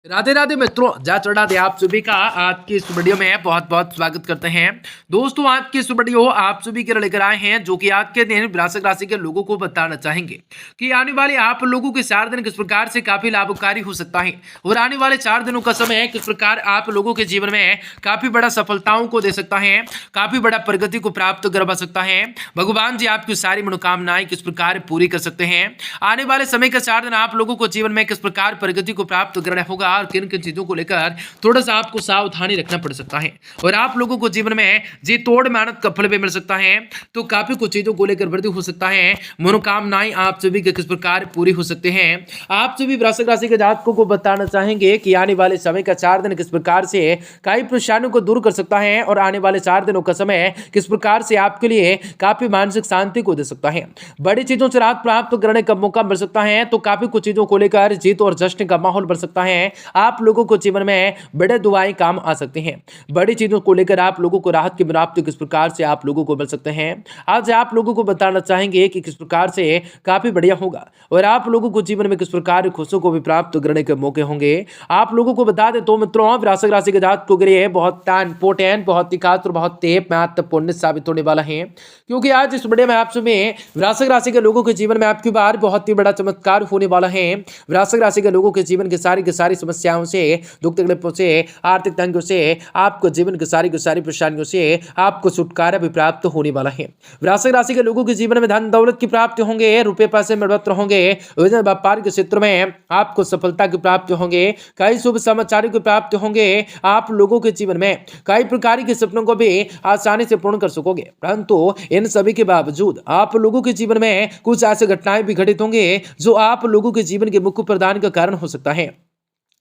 राधे राधे मित्रों, जय श्री राधे। आप सभी का आज की इस वीडियो में बहुत बहुत स्वागत करते हैं। दोस्तों, आज की इस वीडियो आप सभी के लिए लेकर आए हैं जो कि आज के दिन वृश्चिक राशि के लोगों को बताना चाहेंगे कि आने वाले आप लोगों के 4 दिन किस प्रकार से काफी लाभकारी हो सकता है और आने वाले 4 दिनों का समय किस प्रकार आप लोगों के जीवन में काफी बड़ा सफलताओं को दे सकता है, काफी बड़ा प्रगति को प्राप्त करवा सकता है। भगवान जी आपकी सारी मनोकामनाएं किस प्रकार पूरी कर सकते हैं। आने वाले समय का 4 दिन आप लोगों को जीवन में किस प्रकार प्रगति को प्राप्त करना होगा और किन किन चीजों को लेकर थोड़ा सा आपको सावधानी रखना पड़ सकता है और आप लोगों को जीवन में जी तोड़ मेहनत का फल भी मिल सकता है। तो काफी कुछ चीजों को लेकर वृद्धि हो सकता है, मनोकामनाएं आप सभी के किस प्रकार पूरी हो सकते हैं। आप सभी वृश्चिक राशि के जातकों को बताना चाहेंगे कि आने वाले समय का 4 दिन किस प्रकार से कई परेशानियों को दूर कर सकता है और आने वाले 4 दिनों का समय किस प्रकार से आपके लिए काफी मानसिक शांति को दे सकता है, बड़ी चीजों से राहत प्राप्त करने का मौका मिल सकता है। तो काफी कुछ चीजों को लेकर जीत और जश्न का माहौल बन सकता है। आप लोगों को जीवन में बड़े दुआएं काम आ सकती हैं, बड़ी चीजों को लेकर आप लोगों को राहत की प्राप्ति किस प्रकार से आप लोगों को मिल सकते हैं। आज आप लोगों को बताना चाहेंगे कि किस प्रकार से काफी बढ़िया होगा और आप लोगों को जीवन में किस प्रकार खुशियों को भी प्राप्त करने के मौके होंगे। आप लोगों को बता दें तो मित्रों, वृश्चिक राशि के जातकों के लिए बहुत इंपॉर्टेंट, बहुत ही खास और बहुत ही महत्वपूर्ण साबित होने वाला है, क्योंकि आज इस वीडियो में आप सभी वृश्चिक राशि के लोगों के जीवन में आपकी बार बहुत ही बड़ा चमत्कार होने वाला है। वृश्चिक राशि के लोगों के जीवन की सारी समस्याओं से, दुख तकलीफों से, आर्थिक तंगियों से, आपको जीवन की सारी परेशानियों से आपको छुटकारा भी प्राप्त होने वाला है। वृश्चिक राशि के लोगों के जीवन में धन दौलत की प्राप्ति होंगे, रुपए पैसे में बढ़ोतरी होंगे, व्यापार के क्षेत्र में आपको सफलता की प्राप्ति होंगे, कई शुभ समाचारों की प्राप्ति होंगे। आप लोगों के जीवन में कई प्रकार के सपनों को भी आसानी से पूर्ण कर सकोगे, परंतु इन सभी के बावजूद आप लोगों के जीवन में कुछ ऐसे घटनाएं भी घटित होंगे जो आप लोगों के जीवन के मुख्य प्रदान का कारण हो सकता है,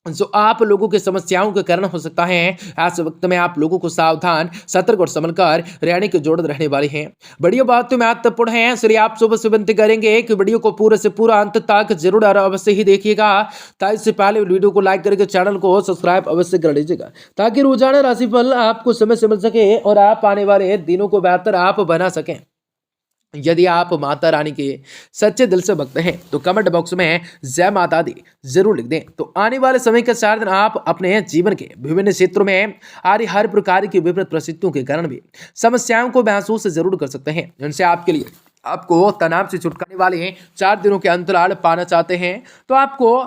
जो आप लोगों की समस्याओं के कारण हो सकता है। ऐसे वक्त में आप लोगों को सावधान, सतर्क और संभल कर रहने की जरूरत रहने वाली है। वीडियो बहुत महत्वपूर्ण है, इसलिए आप सुबह से विनती करेंगे कि वीडियो को पूरे से पूरा अंत तक जरूर और अवश्य ही देखिएगा। ताकि इससे पहले वीडियो को लाइक करके चैनल को सब्सक्राइब अवश्य कर लीजिएगा, ताकि रोजाना राशिफल आपको समय से मिल सके और आप आने वाले दिनों को बेहतर आप बना सकें। यदि आप माता रानी के सच्चे दिल से भक्त हैं तो कमेंट बॉक्स में जय माता दी जरूर लिख दें। तो आने वाले समय के 4 दिन आप अपने जीवन के विभिन्न क्षेत्रों में आ रही हर प्रकार की विपरीत परिस्थितियों के कारण भी समस्याओं को महसूस जरूर कर सकते हैं, जिनसे आपके लिए आपको तनाव से छुटकारे वाले 4 दिनों के अंतराल पाना चाहते हैं तो आपको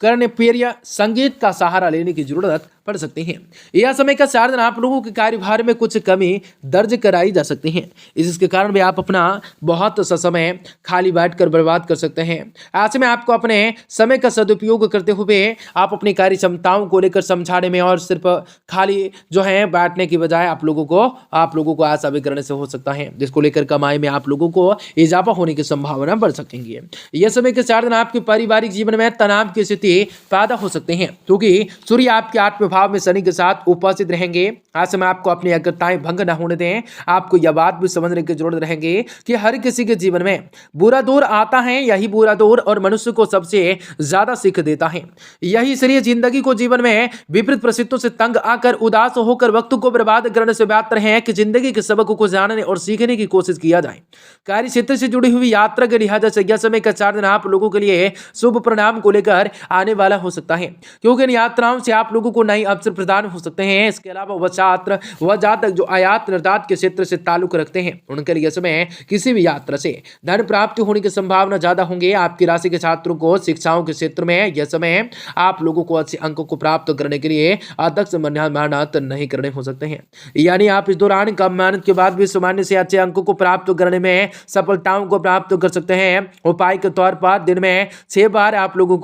कर्णप्रिय संगीत का सहारा लेने की जरूरत पड़ सकती है। यह समय का 4 दिन आप लोगों के कार्यभार में कुछ कमी दर्ज कराई जा सकती है, इसके कारण भी आप अपना बहुत सा समय खाली बैठकर बर्बाद कर सकते हैं। ऐसे में आपको अपने समय का सदुपयोग करते हुए आप अपनी कार्य क्षमताओं को लेकर समझाने में और सिर्फ खाली जो है बैठने की बजाय आप लोगों को ऐसा भी करने से हो सकता है, जिसको लेकर कमाई में आप लोगों को इजाफा होने की संभावना बढ़ सकेंगी। यह समय के 4 दिन आपके पारिवारिक जीवन में तनाव की स्थिति पैदा हो सकते हैं, क्योंकि सूर्य आपके 8वें भाव में शनि के साथ उपस्थित रहेंगे। ऐसे में आपको अपनी अग्रताएं भंग न होने दें। आपको यह बात भी समझने की जरूरत रहेगी कि हर किसी के जीवन में बुरा दौर आता है, यही बुरा दौर और मनुष्य को सबसे ज्यादा सीख देता है। यही इसलिए जिंदगी को जीवन में विपरीत परिस्थितियों से तंग आकर उदास होकर वक्त को बर्बाद करने से बेहतर है कि जिंदगी के सबक को जानने और सीखने की कोशिश किया जाए। कार्य क्षेत्र से जुड़ी हुई यात्रा के लिहाजा से यह समय का 4 दिन आप लोगों के लिए शुभ परिणाम को लेकर आने वाला हो सकता है, क्योंकि इन यात्राओं से आप लोगों को नई अवसर प्रदान हो सकते हैं। इसके अलावा वह जातक जो आयात निर्यात के क्षेत्र से ताल्लुक रखते हैं उनके लिए समय किसी भी यात्रा से धन प्राप्ति होने की संभावना ज्यादा होंगे। आपकी राशि के छात्रों को शिक्षाओं के क्षेत्र में यह समय आप लोगों को अच्छे अंकों को प्राप्त करने के लिए अध्यक्ष मेहनत नहीं करने हो सकते हैं, यानी आप इस दौरान कम मेहनत के बाद भी सामान्य से अच्छे अंकों को प्राप्त करने में सफलताओं को प्राप्त कर सकते हैं। उपाय के तौर पर दिन में 6 बार आप लोगों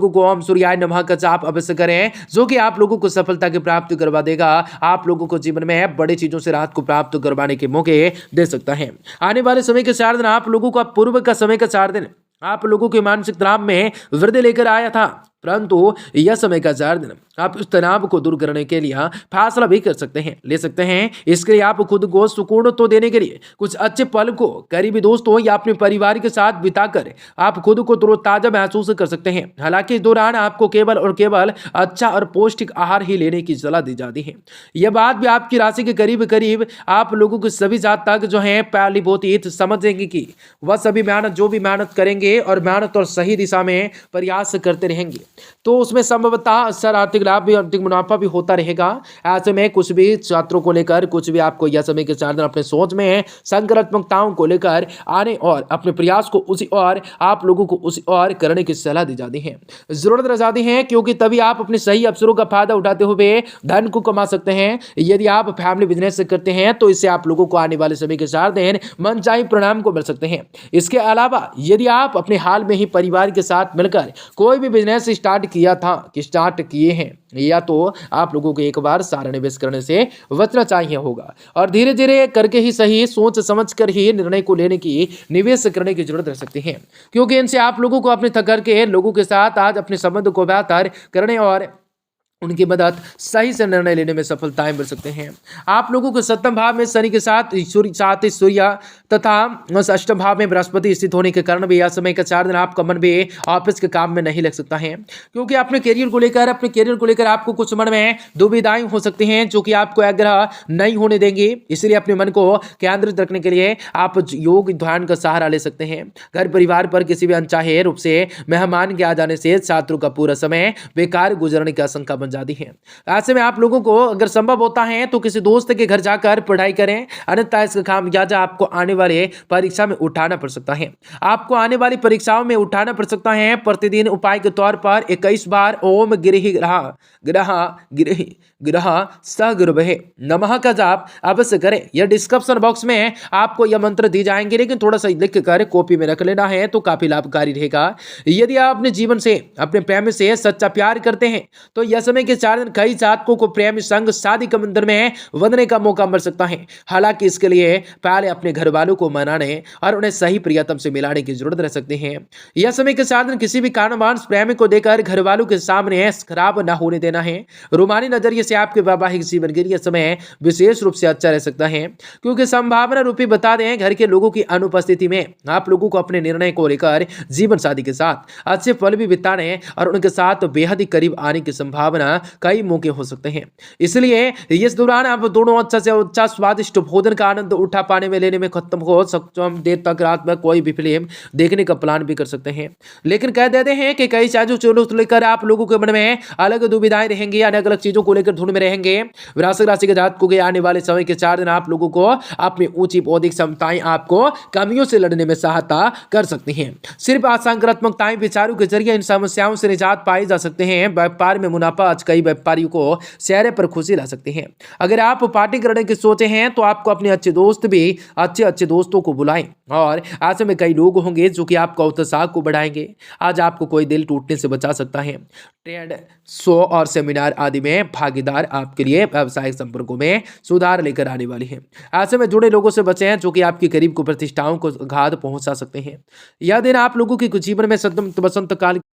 को ओम सूर्याय नमः का जाप अवश्य करें, जो कि आप लोगों को सफलता की प्राप्ति करवा देगा। आप लोगों को जीवन में बड़ी चीजों से राहत को प्राप्त करवाने के मौके दे सकता है। आने वाले समय के 4 दिन आप लोगों का पूर्व का समय का 4 दिन आप लोगों के मानसिक तनाव में वृद्धि लेकर आया था, परंतु यह समय का 4 दिन आप उस तनाव को दूर करने के लिए फैसला भी कर सकते हैं, ले सकते हैं। इसके लिए आप खुद को सुकून तो देने के लिए कुछ अच्छे पल को करीबी दोस्तों या अपने परिवार के साथ बिताकर आप खुद को तरोताजा महसूस कर सकते हैं। हालांकि इस दौरान आपको केवल और केवल अच्छा और पौष्टिक आहार ही लेने की सलाह दी जाती है। यह बात भी आपकी राशि के करीब करीब आप लोगों को सभी जात तक जो है पहली बहुत ही समझेंगे कि वह सभी मेहनत जो भी मेहनत करेंगे और मेहनत और सही दिशा में प्रयास करते रहेंगे तो उसमें संभवतः अक्सर आर्थिक लाभ भी, आर्थिक मुनाफा भी होता रहेगा। ऐसे में कुछ भी छात्रों को लेकर कुछ भी आपको यह समय के 4 दिन अपने सोच में सकारात्मकताओं को लेकर आने और अपने प्रयास को उसी और आप लोगों को उसी और करने की सलाह दी जाती है, जरूरत रह जाती है, क्योंकि तभी आप अपने सही अवसरों का फायदा उठाते हुए धन को कमा सकते हैं। यदि आप फैमिली बिजनेस करते हैं तो इससे आप लोगों को आने वाले समय के 4 दिन मनचाही परिणाम को मिल सकते हैं। इसके अलावा यदि आप अपने हाल में ही परिवार के साथ मिलकर कोई भी बिजनेस स्टार्ट किए हैं या तो आप लोगों को एक बार सारा निवेश करने से बचना चाहिए होगा और धीरे धीरे करके ही सही सोच समझ कर ही निर्णय को लेने की निवेश करने की जरूरत रह सकती है, क्योंकि इनसे आप लोगों को अपने थक के लोगों के साथ आज अपने संबंध को बेहतर करने और उनकी मदद सही से निर्णय लेने में सफलताएं मिल सकते हैं। आप लोगों को सप्तम भाव में शनि के साथ सूर्य तथा अष्टम भाव में बृहस्पति स्थित होने के कारण भी यह समय का 4 दिन आपका मन भी ऑफिस के काम में नहीं लग सकता है, क्योंकि अपने करियर को लेकर आपको कुछ मन में दुविधाएं हो सकती हैं जो कि आपको आग्रह नहीं होने देंगे। इसलिए अपने मन को केंद्रित रखने के लिए आप योग ध्यान का सहारा ले सकते हैं। घर परिवार पर किसी भी अनचाहे रूप से मेहमान के आ जाने से छात्रों का पूरा समय बेकार गुजरने की आशंका बन जाती है। ऐसे में आप लोगों को अगर संभव होता है तो किसी दोस्त के घर जाकर पढ़ाई करें, अन्यथा इसका खामियाजा आपको आने वाले परीक्षा में उठाना पड़ सकता है। आपको आने वाली परीक्षाओं में उठाना पड़ सकता है। प्रतिदिन उपाय के तौर पर 21 बार ओम ग्रह सगुरवे नमः का जाप अवश्य करें। यह डिस्क्रिप्शन बॉक्स में आपको यह मंत्र दी जाएंगे, लेकिन थोड़ा सा लिख कर कॉपी में रख लेना है तो काफी लाभकारी रहेगा। यदि आप अपने जीवन से अपने प्रेमी से सच्चा प्यार करते हैं तो यह समय के 4 दिन कई जातकों को प्रेम संग शादी के मंदिर में वंदने का मौका मिल सकता है। हालांकि इसके लिए पहले अपने घर वालों को मनाने और उन्हें सही प्रियतम से मिलाने की जरूरत रह सकती है। यह समय के 4 दिन किसी भी कारणवश प्रेमी को देकर घर वालों के सामने खराब न होने देना है। रूमानी नजरिए से आपके वैवाहिक जीवन के लिए समय विशेष रूप से अच्छा रह सकता है, क्योंकि संभावना रूपी बता दें घर के लोगों की अनुपस्थिति में आप लोगों को अपने निर्णय को लेकर जीवन साथी के साथ अच्छे पल भी बिताने और उनके साथ बेहद ही करीब आने की संभावना कई मौके हो सकते हैं। इसलिए इस दौरान आप दोनों अच्छा से अच्छा स्वादिष्ट भोजन का आनंद उठा पाने में लेने में खत्म हो सक्षम देर तक रात में कोई भी फिल्म देखने का प्लान भी कर सकते हैं। लेकिन कह देते हैं कि कई चीजों को लेकर आप लोगों के मन में अलग दुविधाएं रहेंगी, अलग अलग चीजों को लेकर धुन में रहेंगे। वृश्चिक राशि के जातकों के आने वाले समय के 4 दिन आप लोगों को अपनी ऊंची बौद्धिक क्षमताएं आपको कमियों से लड़ने में सहायता कर सकती हैं। सिर्फ सकारात्मकताएं विचारों के जरिए इन समस्याओं से निजात पाई जा सकते हैं। व्यापार में मुनाफा आज कई व्यापारियों को चेहरे पर खुशी ला सकते हैं। अगर आप पार्टी करने की सोचे हैं तो आपको अपने अच्छे दोस्त भी अच्छे दोस्तों को बुलाएं और ऐसे में कई लोग होंगे जो कि आपका उत्साह को बढ़ाएंगे। आज आपको कोई दिल टूटने से बचा सकता है। ट्रेड शो और सेमिनार आदि में भागीदार आपके लिए व्यावसायिक संपर्कों में सुधार लेकर आने वाली है। ऐसे में जुड़े लोगों से बचें जो कि आपके करीब को प्रतिष्ठाओं को घात पहुंचा सकते हैं। यह दिन आप लोगों के जीवन में सतत बसंत काल